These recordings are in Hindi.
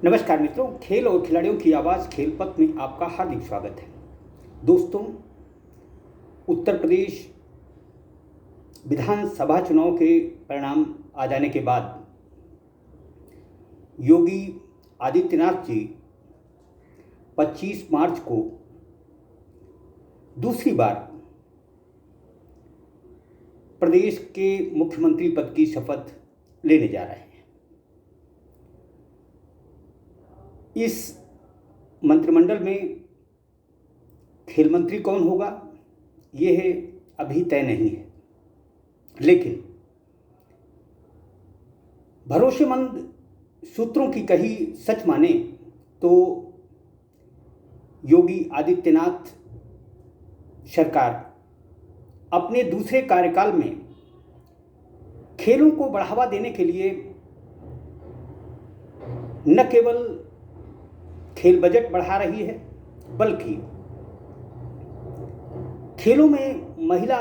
नमस्कार मित्रों, खेल और खिलाड़ियों की आवाज़ खेल पथ में आपका हार्दिक स्वागत है। दोस्तों, उत्तर प्रदेश विधानसभा चुनाव के परिणाम आ जाने के बाद योगी आदित्यनाथ जी 25 मार्च को दूसरी बार प्रदेश के मुख्यमंत्री पद की शपथ लेने जा रहे हैं। इस मंत्रिमंडल में खेल मंत्री कौन होगा यह अभी तय नहीं है, लेकिन भरोसेमंद सूत्रों की कही सच माने तो योगी आदित्यनाथ सरकार अपने दूसरे कार्यकाल में खेलों को बढ़ावा देने के लिए न केवल खेल बजट बढ़ा रही है, बल्कि खेलों में महिला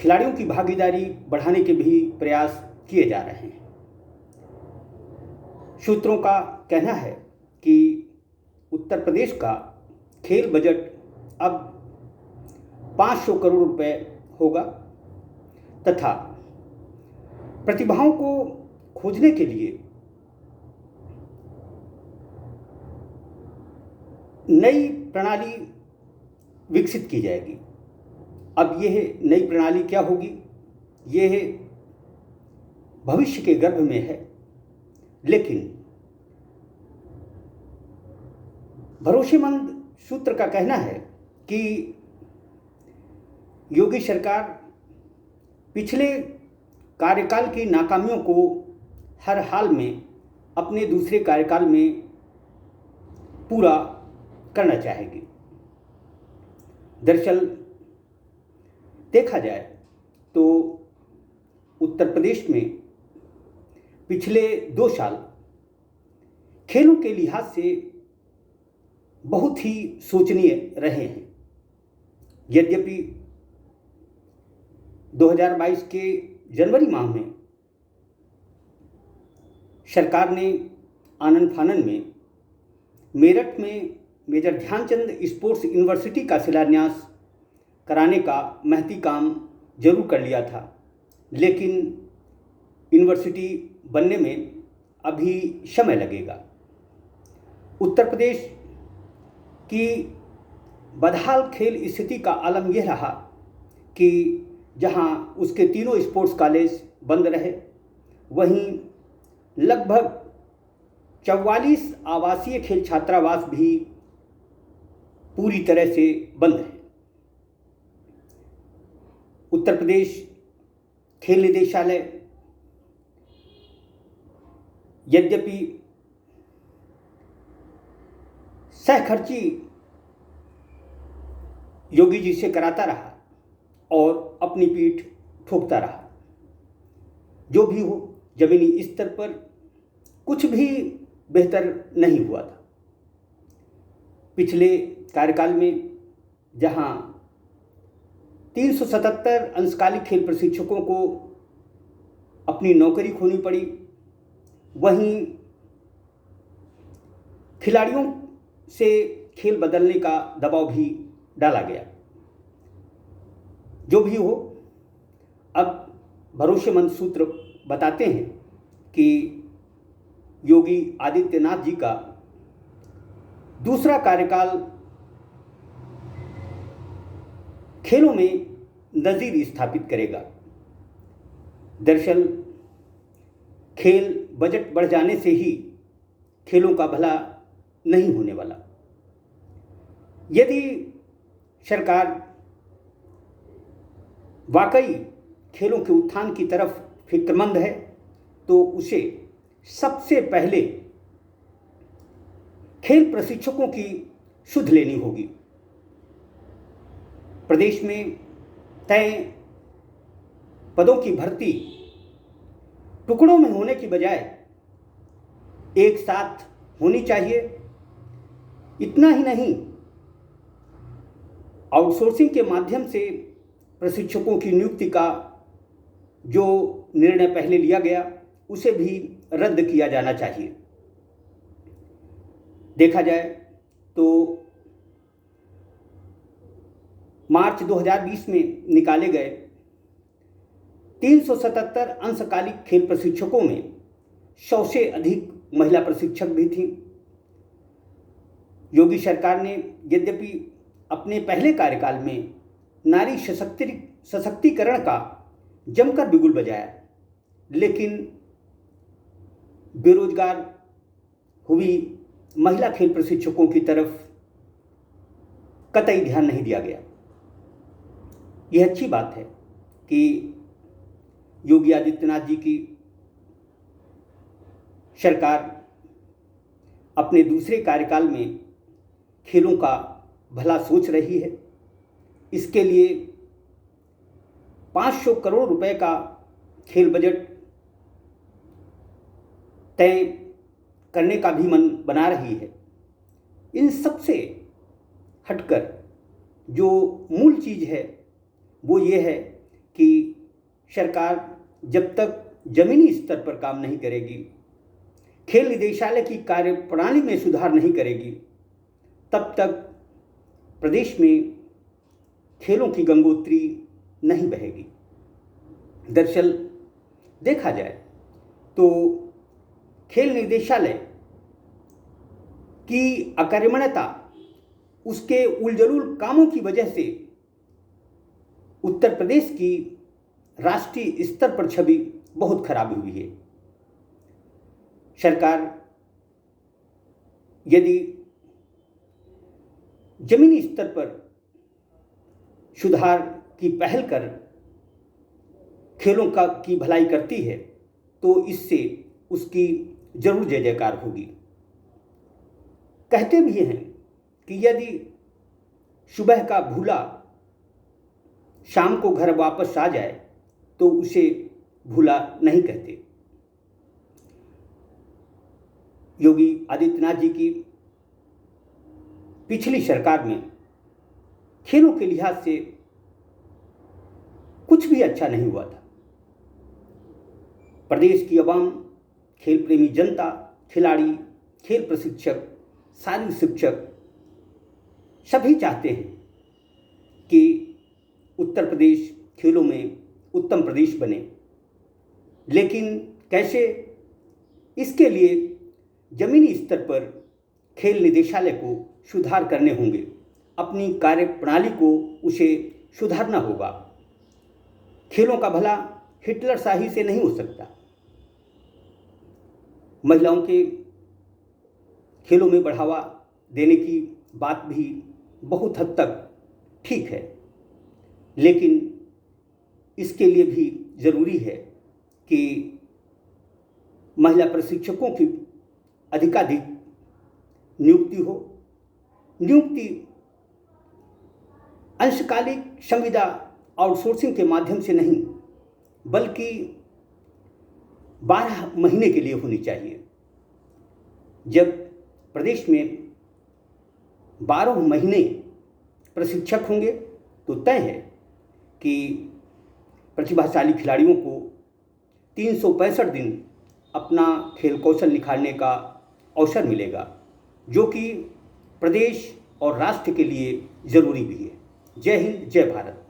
खिलाड़ियों की भागीदारी बढ़ाने के भी प्रयास किए जा रहे हैं। सूत्रों का कहना है कि उत्तर प्रदेश का खेल बजट अब 500 करोड़ रुपए होगा तथा प्रतिभाओं को खोजने के लिए नई प्रणाली विकसित की जाएगी। अब यह नई प्रणाली क्या होगी, यह भविष्य के गर्भ में है, लेकिन भरोसेमंद सूत्र का कहना है कि योगी सरकार पिछले कार्यकाल की नाकामियों को हर हाल में अपने दूसरे कार्यकाल में पूरा करना चाहेगी। दरअसल देखा जाए तो उत्तर प्रदेश में पिछले 2 साल खेलों के लिहाज से बहुत ही शोचनीय रहे हैं। यद्यपि 2022 के जनवरी माह में सरकार ने आनन फानन में मेरठ में मेजर ध्यानचंद स्पोर्ट्स यूनिवर्सिटी का शिलान्यास कराने का महती काम जरूर कर लिया था, लेकिन यूनिवर्सिटी बनने में अभी समय लगेगा। उत्तर प्रदेश की बदहाल खेल स्थिति का आलम यह रहा कि जहां उसके तीनों स्पोर्ट्स कॉलेज बंद रहे, वहीं लगभग 44 आवासीय खेल छात्रावास भी पूरी तरह से बंद है। उत्तर प्रदेश खेल निदेशालय यद्यपि सहखर्ची योगी जी से कराता रहा और अपनी पीठ ठोकता रहा। जो भी हो, जमीनी स्तर पर कुछ भी बेहतर नहीं हुआ था। पिछले कार्यकाल में जहां 377 अंशकालिक खेल प्रशिक्षकों को अपनी नौकरी खोनी पड़ी, वहीं खिलाड़ियों से खेल बदलने का दबाव भी डाला गया। जो भी हो, अब भरोसेमंद सूत्र बताते हैं कि योगी आदित्यनाथ जी का दूसरा कार्यकाल खेलों में नज़ीर स्थापित करेगा। दरअसल खेल बजट बढ़ जाने से ही खेलों का भला नहीं होने वाला। यदि सरकार वाकई खेलों के उत्थान की तरफ फिक्रमंद है तो उसे सबसे पहले खेल प्रशिक्षकों की सुध लेनी होगी। प्रदेश में तय पदों की भर्ती टुकड़ों में होने की बजाय एक साथ होनी चाहिए। इतना ही नहीं, आउटसोर्सिंग के माध्यम से प्रशिक्षकों की नियुक्ति का जो निर्णय पहले लिया गया उसे भी रद्द किया जाना चाहिए। देखा जाए तो मार्च 2020 में निकाले गए 377 अंशकालिक खेल प्रशिक्षकों में 100 से अधिक महिला प्रशिक्षक भी थीं। योगी सरकार ने यद्यपि अपने पहले कार्यकाल में नारी सशक्तिकरण का जमकर बिगुल बजाया, लेकिन बेरोजगार हुई महिला खेल प्रशिक्षकों की तरफ कतई ध्यान नहीं दिया गया। यह अच्छी बात है कि योगी आदित्यनाथ जी की सरकार अपने दूसरे कार्यकाल में खेलों का भला सोच रही है। इसके लिए 500 करोड़ रुपए का खेल बजट तय करने का भी मन बना रही है। इन सब से हटकर जो मूल चीज़ है वो ये है कि सरकार जब तक ज़मीनी स्तर पर काम नहीं करेगी, खेल निदेशालय की कार्यप्रणाली में सुधार नहीं करेगी, तब तक प्रदेश में खेलों की गंगोत्री नहीं बहेगी। दरअसल देखा जाए तो खेल निदेशालय की अकर्मण्यता, उसके उलझुल कामों की वजह से उत्तर प्रदेश की राष्ट्रीय स्तर पर छवि बहुत खराब हुई है। सरकार यदि जमीनी स्तर पर सुधार की पहल कर खेलों की भलाई करती है तो इससे उसकी जरूर जय जयकार होगी। कहते भी हैं कि यदि सुबह का भूला शाम को घर वापस आ जाए तो उसे भूला नहीं कहते। योगी आदित्यनाथ जी की पिछली सरकार में खेलों के लिहाज से कुछ भी अच्छा नहीं हुआ था। प्रदेश की आवाम, खेल प्रेमी जनता, खिलाड़ी, खेल प्रशिक्षक, शारीरिक शिक्षक सभी चाहते हैं कि उत्तर प्रदेश खेलों में उत्तम प्रदेश बने, लेकिन कैसे? इसके लिए जमीनी स्तर पर खेल निदेशालय को सुधार करने होंगे, अपनी कार्यप्रणाली को उसे सुधारना होगा। खेलों का भला हिटलरशाही से नहीं हो सकता। महिलाओं के खेलों में बढ़ावा देने की बात भी बहुत हद तक ठीक है, लेकिन इसके लिए भी ज़रूरी है कि महिला प्रशिक्षकों की अधिकाधिक नियुक्ति हो। नियुक्ति अंशकालिक संविदा आउटसोर्सिंग के माध्यम से नहीं, बल्कि 12 महीने के लिए होनी चाहिए। जब प्रदेश में 12 महीने प्रशिक्षक होंगे तो तय है कि प्रतिभाशाली खिलाड़ियों को 365 दिन अपना खेल कौशल निखारने का अवसर मिलेगा, जो कि प्रदेश और राष्ट्र के लिए ज़रूरी भी है। जय हिंद, जय भारत।